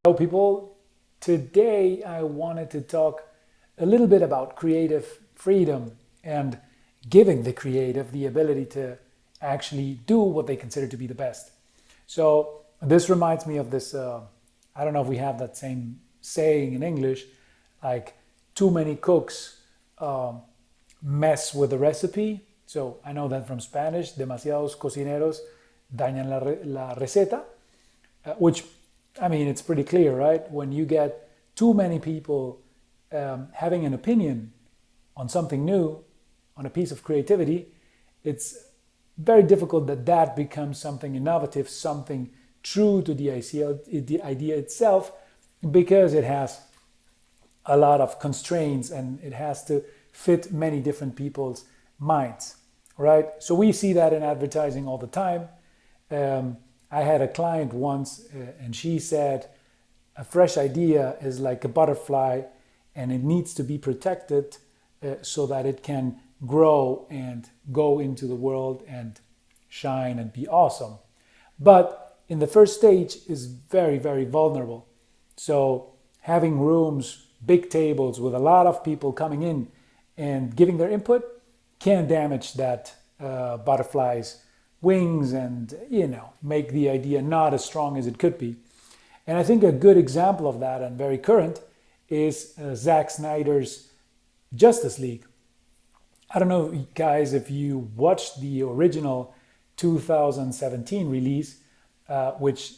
Hello, people. Today I wanted to talk a little bit about creative freedom and giving the creative the ability to actually do what they consider to be the best. So, this reminds me of this. I don't know if we have that same saying in English, like too many cooks mess with the recipe. So, I know that from Spanish, demasiados cocineros dañan la receta, which, I mean, it's pretty clear, right? When you get too many people having an opinion on something new, on a piece of creativity, it's very difficult that that becomes something innovative, something true to the idea itself, because it has a lot of constraints and it has to fit many different people's minds, right? So we see that in advertising all the time. I had a client once, and she said, a fresh idea is like a butterfly and it needs to be protected so that it can grow and go into the world and shine and be awesome. But in the first stage is very, very vulnerable. So having rooms, big tables with a lot of people coming in and giving their input can damage that butterfly's wings and, make the idea not as strong as it could be. And I think a good example of that, and very current, is Zack Snyder's Justice League. I don't know, guys, if you watched the original 2017 release, which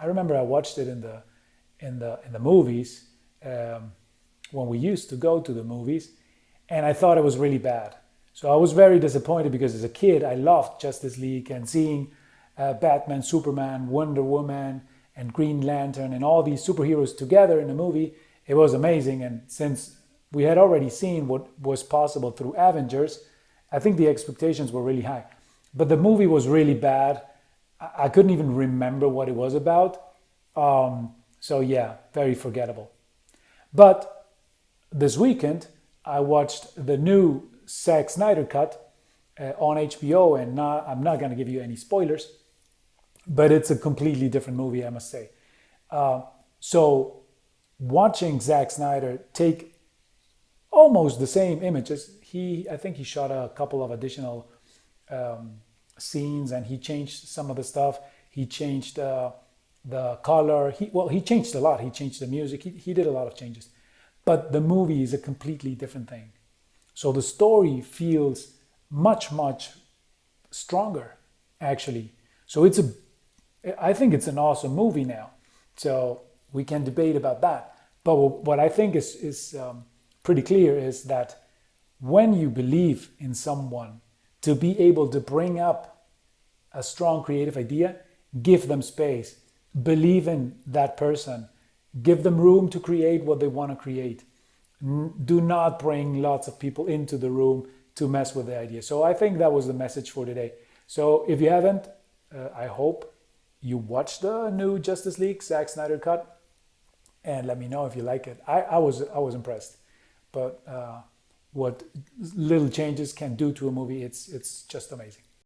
I remember I watched it in the movies when we used to go to the movies, and I thought it was really bad. So I was very disappointed because as a kid I loved Justice League, and seeing Batman, Superman, Wonder Woman, and Green Lantern and all these superheroes together in a movie, it was amazing. And since we had already seen what was possible through Avengers, I think the expectations were really high. But the movie was really bad. I couldn't even remember what it was about. So yeah, very forgettable. But this weekend, I watched the new Zack Snyder cut on HBO, and I'm not going to give you any spoilers, but it's a completely different movie, I must say. So watching Zack Snyder take almost the same images, I think he shot a couple of additional scenes, and he changed some of the stuff. He changed the color. He changed a lot. He changed the music. He did a lot of changes. But the movie is a completely different thing. So the story feels much, much stronger, actually. So I think it's an awesome movie now. So we can debate about that. But what I think is pretty clear is that when you believe in someone, to be able to bring up a strong creative idea, give them space, believe in that person, give them room to create what they want to create. Do not bring lots of people into the room to mess with the idea. So I think that was the message for today. So if you haven't, I hope you watch the new Justice League Zack Snyder cut, and let me know if you like it. I was impressed. But what little changes can do to a movie, it's just amazing.